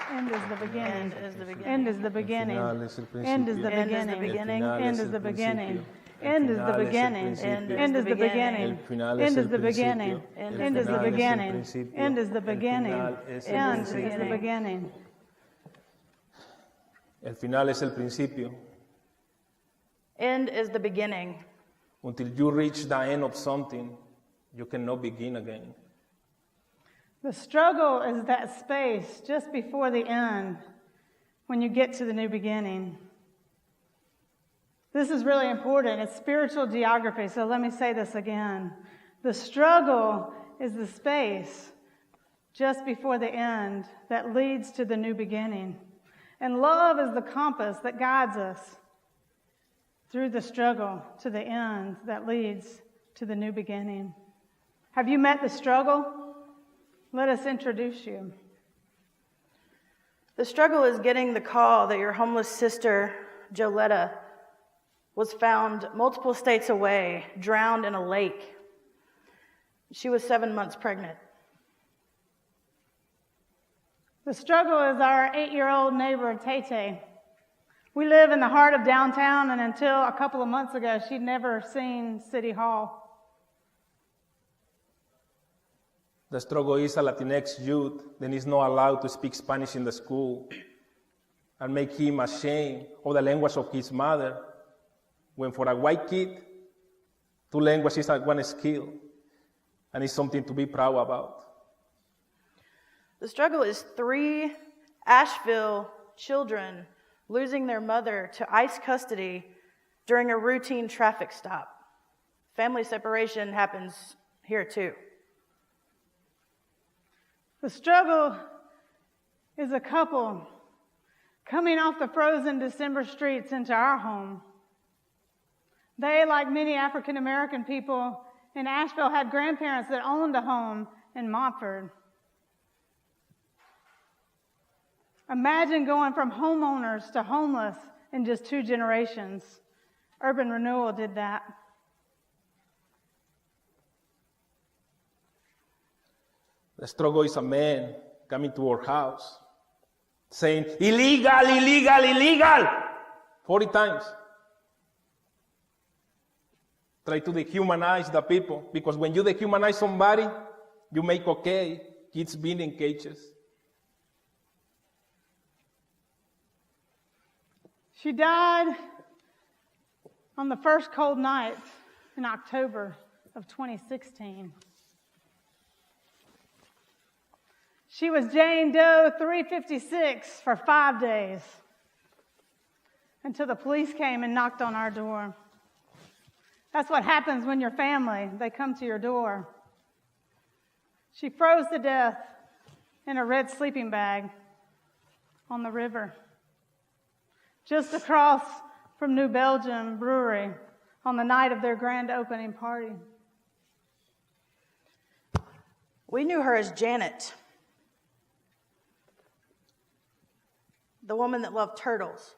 End is the beginning. End is the beginning. End is the beginning. End is the beginning. End is the beginning. End is the beginning. End is the beginning. End is the beginning. End is the beginning. End is the beginning. El final es el principio. End is the beginning. Until you reach the end of something, you cannot begin again. The struggle is that space just before the end, when you get to the new beginning. This is really important. It's spiritual geography, so let me say this again. The struggle is the space just before the end that leads to the new beginning. And love is the compass that guides us through the struggle to the end that leads to the new beginning. Have you met the struggle? Let us introduce you. The struggle is getting the call that your homeless sister, Joletta, was found multiple states away, drowned in a lake. She was 7 months pregnant. The struggle is our 8-year-old neighbor, Tay. We live in the heart of downtown, and until a couple of months ago, she'd never seen City Hall. The struggle is a Latinx youth that is not allowed to speak Spanish in the school and make him ashamed of the language of his mother, when for a white kid, 2 languages is one skill, and it's something to be proud about. The struggle is 3 Asheville children losing their mother to ICE custody during a routine traffic stop. Family separation happens here too. The struggle is a couple coming off the frozen December streets into our home. They, like many African American people in Asheville, had grandparents that owned a home in Montford. Imagine going from homeowners to homeless in just 2 generations. Urban renewal did that. The struggle is a man coming to our house saying, illegal, illegal, illegal, 40 times. Try to dehumanize the people, because when you dehumanize somebody, you make okay kids being in cages. She died on the first cold night in October of 2016. She was Jane Doe 356 for 5 days until the police came and knocked on our door. That's what happens when you're family. They come to your door. She froze to death in a red sleeping bag on the river, just across from New Belgium Brewery on the night of their grand opening party. We knew her as Janet, the woman that loved turtles.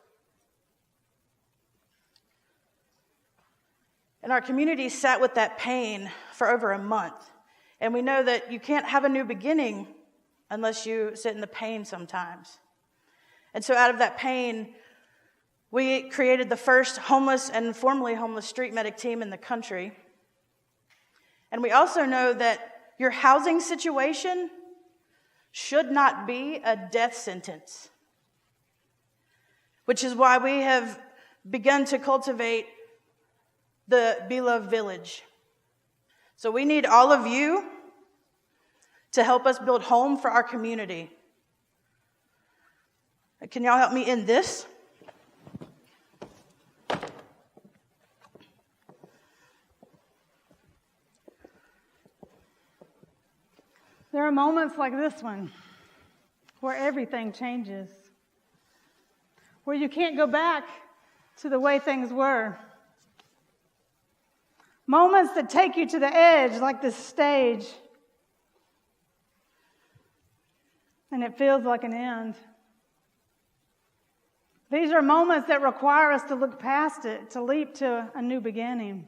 And our community sat with that pain for over a month. And we know that you can't have a new beginning unless you sit in the pain sometimes. And so out of that pain, we created the first homeless and formerly homeless street medic team in the country. And we also know that your housing situation should not be a death sentence, which is why we have begun to cultivate the Beloved Village. So we need all of you to help us build home for our community. Can y'all help me in this? There are moments like this one where everything changes, where you can't go back to the way things were. Moments that take you to the edge, like this stage, and it feels like an end. These are moments that require us to look past it, to leap to a new beginning.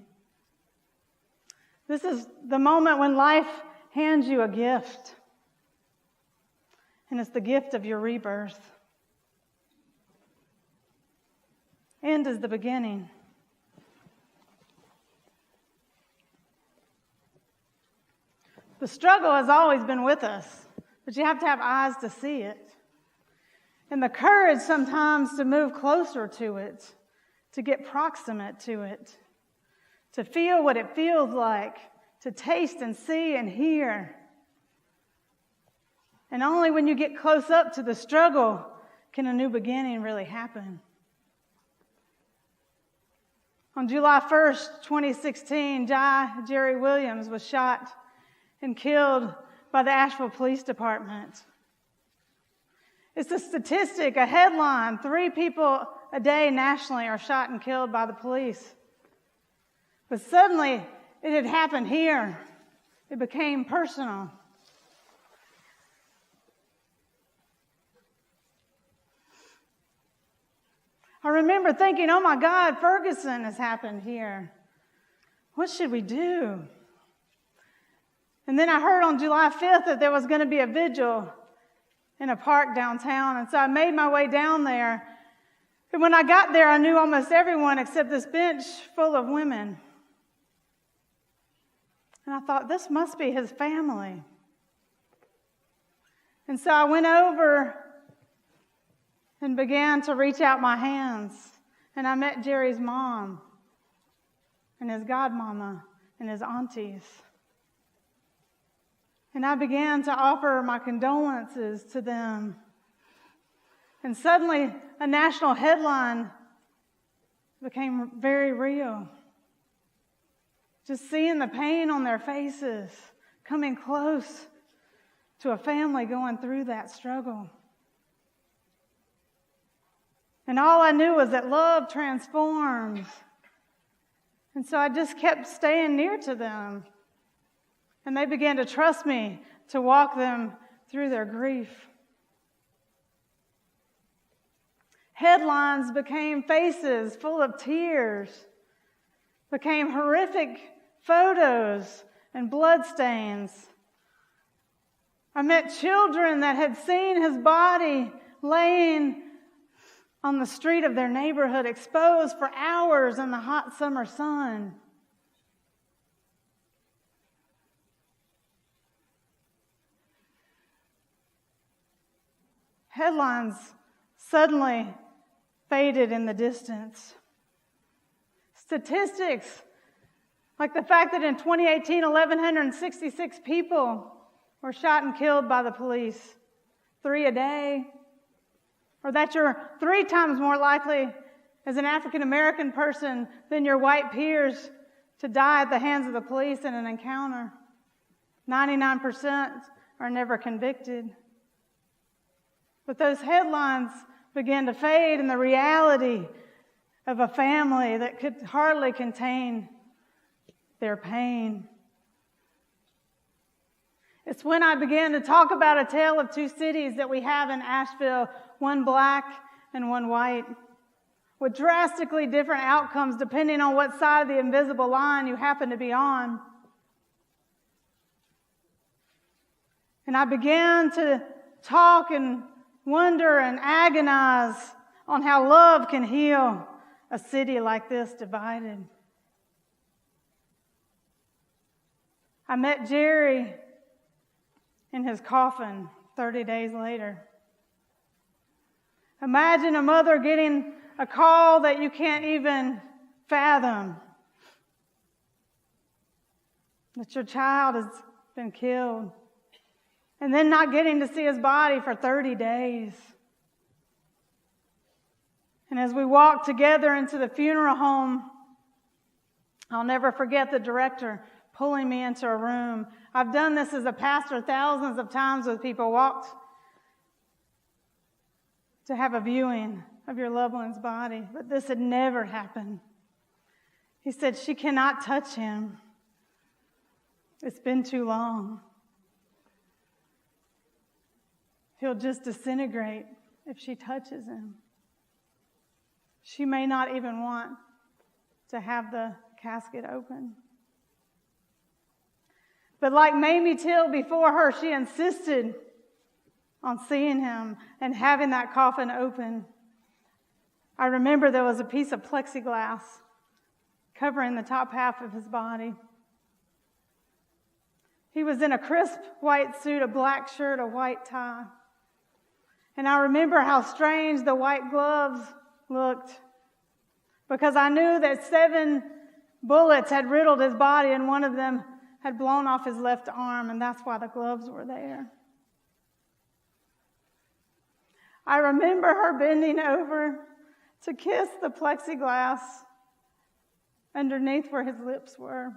This is the moment when life hands you a gift. And it's the gift of your rebirth. End is the beginning. The struggle has always been with us, but you have to have eyes to see it. And the courage sometimes to move closer to it, to get proximate to it, to feel what it feels like, to taste and see and hear. And only when you get close up to the struggle can a new beginning really happen. On July 1st, 2016, Jerry Williams was shot and killed by the Asheville Police Department. It's a statistic, a headline. 3 people a day nationally are shot and killed by the police. But suddenly, it had happened here. It became personal. I remember thinking, oh my God, Ferguson has happened here. What should we do? And then I heard on July 5th that there was going to be a vigil in a park downtown. And so I made my way down there. And when I got there, I knew almost everyone except this bench full of women. And I thought, this must be his family. And so I went over and began to reach out my hands. And I met Jerry's mom and his godmama and his aunties. And I began to offer my condolences to them. And suddenly, a national headline became very real. Just seeing the pain on their faces, coming close to a family going through that struggle. And all I knew was that love transforms. And so I just kept staying near to them. And they began to trust me to walk them through their grief. Headlines became faces full of tears, became horrific photos and bloodstains. I met children that had seen his body laying on the street of their neighborhood, exposed for hours in the hot summer sun. Headlines suddenly faded in the distance. Statistics, like the fact that in 2018, 1,166 people were shot and killed by the police, 3 a day, or that you're 3 times more likely as an African American person than your white peers to die at the hands of the police in an encounter. 99% are never convicted. But those headlines began to fade, and the reality of a family that could hardly contain their pain. It's when I began to talk about a tale of 2 cities that we have in Asheville, one black and one white, with drastically different outcomes depending on what side of the invisible line you happen to be on. And I began to talk and wonder and agonize on how love can heal a city like this divided. I met Jerry in his coffin 30 days later. Imagine a mother getting a call that you can't even fathom, that your child has been killed, and then not getting to see his body for 30 days. And as we walked together into the funeral home, I'll never forget the director pulling me into a room. I've done this as a pastor thousands of times with people, walked to have a viewing of your loved one's body, but this had never happened. He said, "She cannot touch him. It's been too long. He'll just disintegrate if she touches him. She may not even want to have the casket open." But like Mamie Till before her, she insisted on seeing him and having that coffin open. I remember there was a piece of plexiglass covering the top half of his body. He was in a crisp white suit, a black shirt, a white tie. And I remember how strange the white gloves looked, because I knew that 7 bullets had riddled his body and one of them had blown off his left arm, and that's why the gloves were there. I remember her bending over to kiss the plexiglass underneath where his lips were.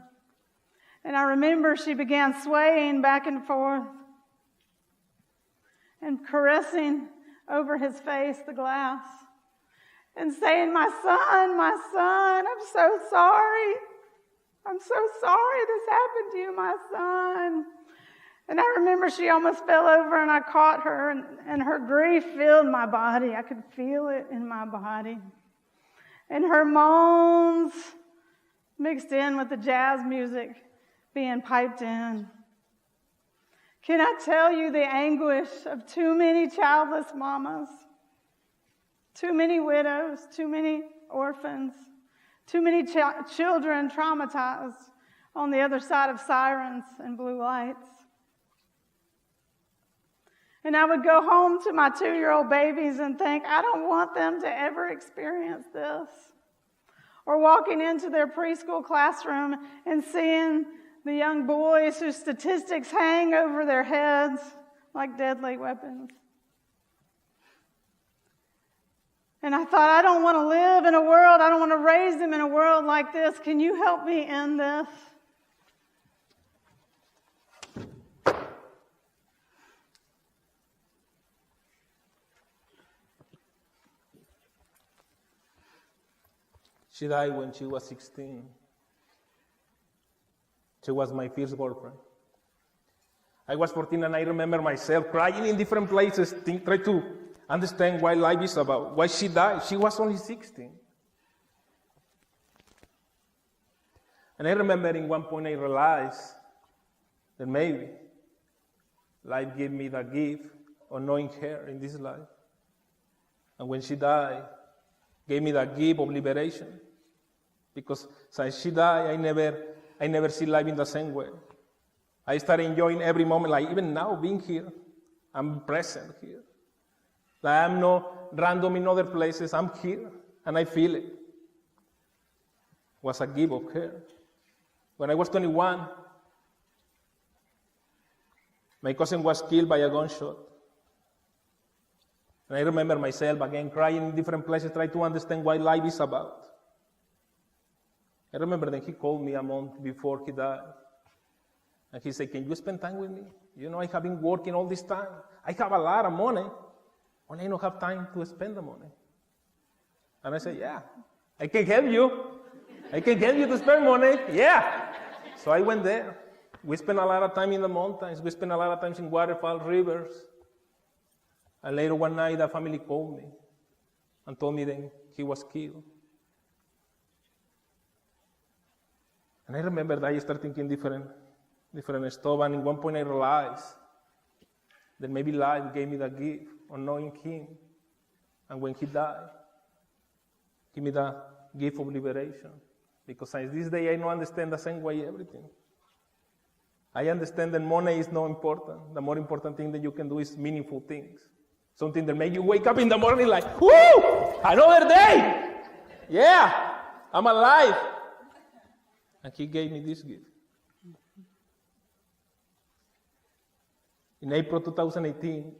And I remember she began swaying back and forth and caressing over his face the glass and saying, my son, I'm so sorry. I'm so sorry this happened to you, my son. And I remember she almost fell over and I caught her, and her grief filled my body. I could feel it in my body. And her moans mixed in with the jazz music being piped in. Can I tell you the anguish of too many childless mamas, too many widows, too many orphans, too many children traumatized on the other side of sirens and blue lights? And I would go home to my 2-year-old babies and think, I don't want them to ever experience this. Or walking into their preschool classroom and seeing the young boys whose statistics hang over their heads like deadly weapons. And I thought, I don't want to live in a world, I don't want to raise them in a world like this. Can you help me end this? She died when she was 16. She was my first girlfriend. I was 14 and I remember myself crying in different places, trying to understand what life is about, why she died. She was only 16. And I remember in one point I realized that maybe life gave me the gift of knowing her in this life. And when she died, gave me the gift of liberation. Because since she died, I never see life in the same way. I started enjoying every moment, like even now being here, I'm present here. Like I'm not random in other places, I'm here and I feel it. It was a gift of her. When I was 21, my cousin was killed by a gunshot. And I remember myself again crying in different places, trying to understand what life is about. I remember that he called me a month before he died. And he said, can you spend time with me? You know, I have been working all this time. I have a lot of money, only I don't have time to spend the money. And I said, yeah, I can help you. I can help you to spend money. Yeah. So I went there. We spent a lot of time in the mountains. We spent a lot of time in waterfalls, rivers. And later one night, the family called me and told me that he was killed. And I remember that I started thinking different stuff. And at one point I realized that maybe life gave me the gift of knowing him. And when he died, give me the gift of liberation. Because since this day I don't understand the same way everything. I understand that money is not important. The more important thing that you can do is meaningful things. Something that makes you wake up in the morning like, whoo, another day. Yeah, I'm alive. And he gave me this gift. In April 2018,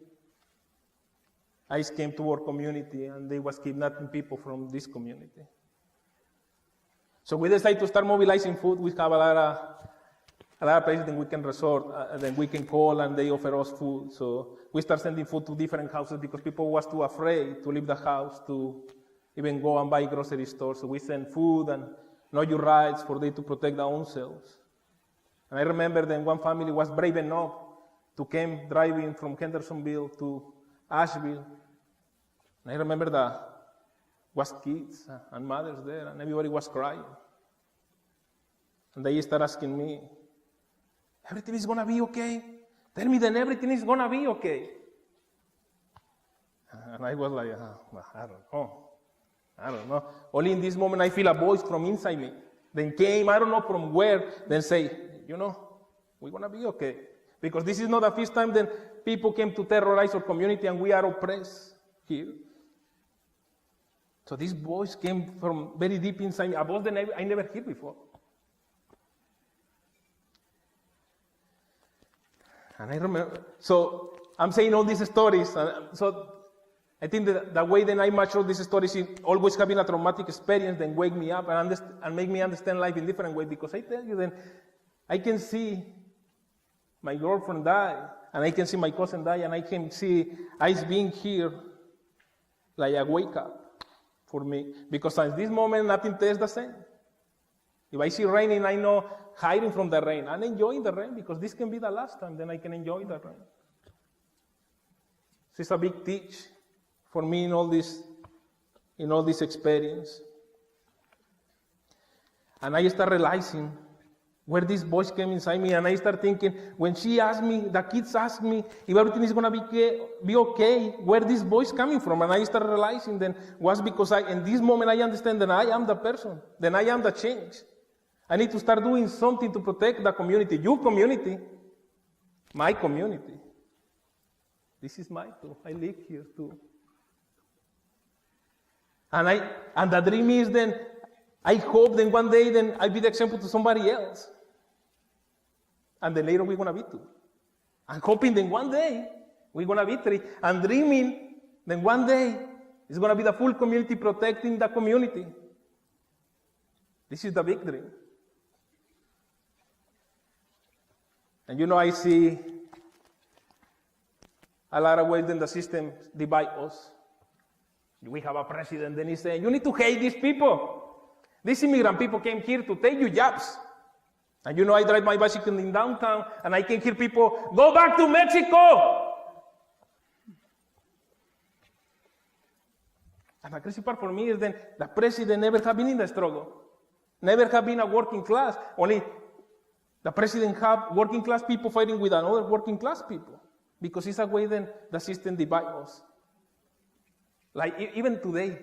ICE came to our community and they was kidnapping people from this community. So we decided to start mobilizing food. We have a lot of places that we can resort, that we can call and they offer us food. So we start sending food to different houses because people was too afraid to leave the house to even go and buy grocery stores. So we send food and know your rights for them to protect their own selves. And I remember that one family was brave enough to come driving from Hendersonville to Asheville. And I remember that was kids and mothers there, and everybody was crying. And they started asking me, Everything is going to be okay. Tell me then everything is going to be okay. And I was like, well, I don't know. Only in this moment I feel a voice from inside me. Then came, I don't know from where, then say, we're going to be okay. Because this is not the first time that people came to terrorize our community and we are oppressed here. So this voice came from very deep inside me, a voice that I never heard before. And I remember, so I'm saying all these stories, so I think that the way that I mature these stories is always having a traumatic experience, then wake me up and make me understand life in different ways. Because I tell you, then I can see my girlfriend die, and I can see my cousin die, and I can see ice being here like a wake up for me. Because at this moment, nothing tastes the same. If I see raining, I know hiding from the rain. I'm enjoying the rain because this can be the last time, then I can enjoy the rain. So it's a big teach for me in all this experience. And I start realizing where this voice came inside me, and I start thinking, when she asked me, the kids ask me if everything is going to be okay, where this voice coming from? And I start realizing then was because in this moment I understand that I am the person, then I am the change. I need to start doing something to protect the community, your community, my community. This is mine too. I live here too. And the dream is then, I hope then one day then I'll be the example to somebody else. And then later we're going to be two. I'm hoping then one day we're going to be three. And dreaming then one day it's going to be the full community protecting the community. This is the big dream. And I see a lot of ways that the system divides us. We have a president, then he's saying, you need to hate these people. These immigrant people came here to take your jobs. And I drive my bicycle in downtown, and I can hear people, go back to Mexico! And the crazy part for me is that the president never have been in the struggle. Never have been a working class. Only the president have working class people fighting with another working class people. Because it's a way then the system divides us. Like even today,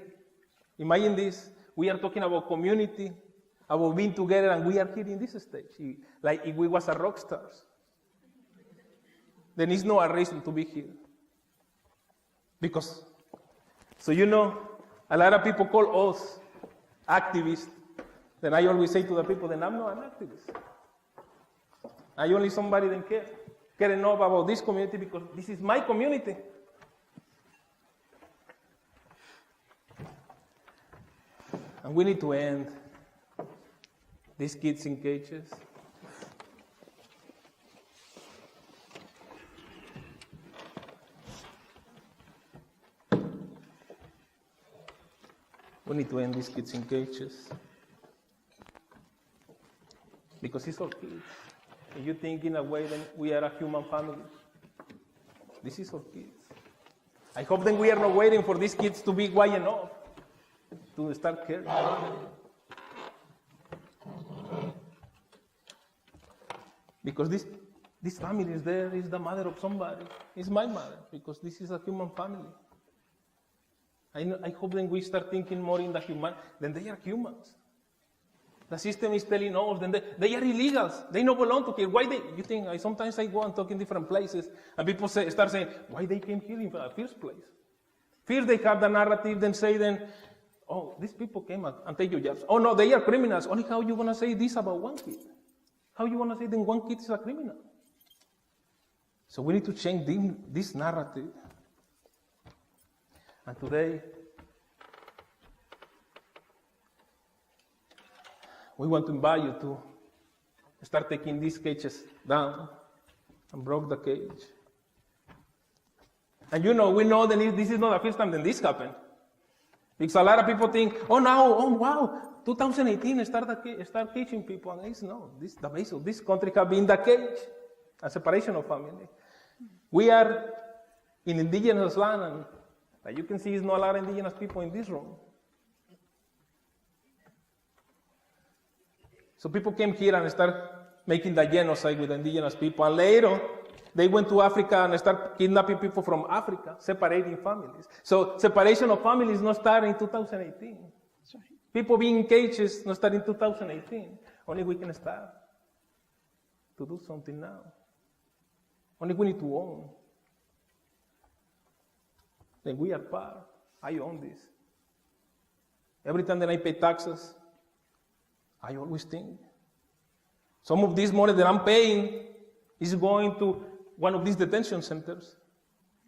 imagine this, we are talking about community, about being together, and we are here in this stage. Like if we was a rock stars. Then it's no a reason to be here. Because, so a lot of people call us activists. Then I always say to the people, then I'm not an activist. I'm only somebody that care enough about this community because this is my community. And we need to end these kids in cages. We need to end these kids in cages. Because it's our kids. If you think in a way that we are a human family, this is our kids. I hope that we are not waiting for these kids to be wise enough to start caring. Because this family is there, is the mother of somebody. It's my mother, because this is a human family. I hope that we start thinking more in the human, then they are humans. The system is telling us that they are illegals. They don't belong to here. Why you think, sometimes I go and talk in different places, and people start saying, why they came here in the first place? First they have the narrative, then say, oh, these people came and take your jobs. Oh no, they are criminals. Only how you going to say this about one kid? How you want to say then one kid is a criminal? So we need to change this narrative. And today, we want to invite you to start taking these cages down and break the cage. And we know that this is not the first time that this happened. Because a lot of people think, oh wow, 2018 start teaching people. And it's no, the base of this country have been the cage, a separation of family. We are in indigenous land, and like you can see, there's not a lot of indigenous people in this room. So people came here and start making the genocide with indigenous people. And later, they went to Africa and started kidnapping people from Africa, separating families. So separation of families not started in 2018. That's right. People being in cages not started in 2018. Only we can start to do something now. Only we need to own. Then we are part. I own this. Every time that I pay taxes, I always think, some of this money that I'm paying is going to one of these detention centers.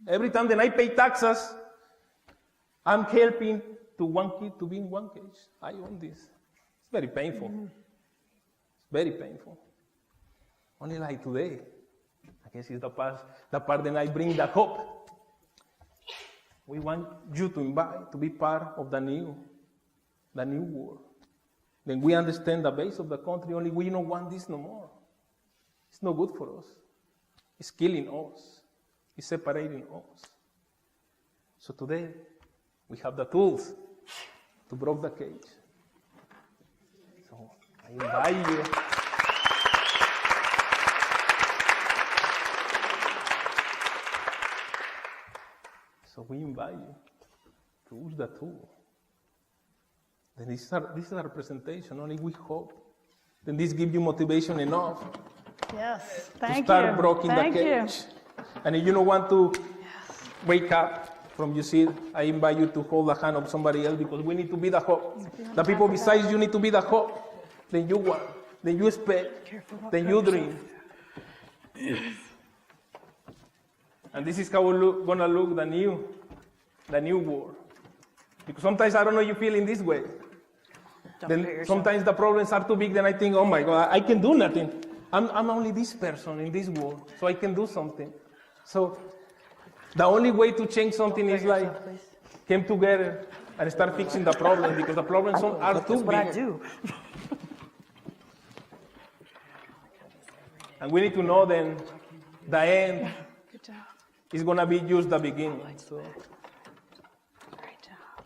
Every time that I pay taxes, I'm helping to one kid to be in one cage. I own this. It's very painful. It's very painful. Only like today, I guess it's the part that I bring the hope. We want you to invite, to be part of the new world. Then we understand the base of the country, only we don't want this no more. It's not good for us. It's killing us. It's separating us. So today, we have the tools to break the cage. So I invite you. So we invite you to use the tool. Then this is our presentation. Only we hope. Then this gives you motivation enough Yes. to Thank start you. breaking Thank the you. cage. And if you don't want to wake up from your seat, I invite you to hold the hand of somebody else because we need to be the hope. The people besides you need to be the hope. Then you want. Then you expect. Then you dream. And this is how we're gonna look the new world. Because sometimes I don't know you feel in this way. Then sometimes the problems are too big, then I think, oh my God, I can do nothing. I'm only this person in this world, so I can do something. So the only way to change something is like come together and start fixing the problem because the problems are too big. That's what I do. And we need to know then the end Good job. is gonna be just the beginning. So Great job.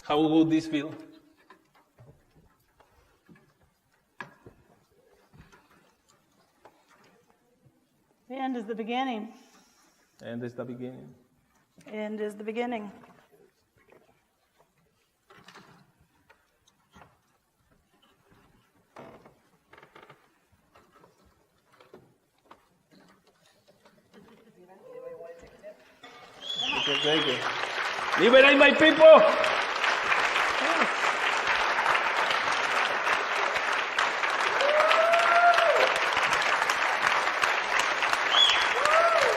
how would this feel? The end is the beginning. And it's the beginning. End is the beginning. Okay, thank you. Liberate my people!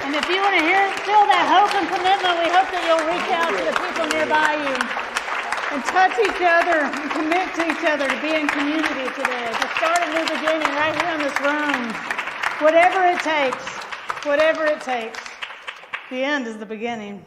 And if you want to feel that hope and commitment, we hope that you'll reach out to the people nearby you and touch each other and commit to each other to be in community today, to start a new beginning right here in this room. Whatever it takes, the end is the beginning.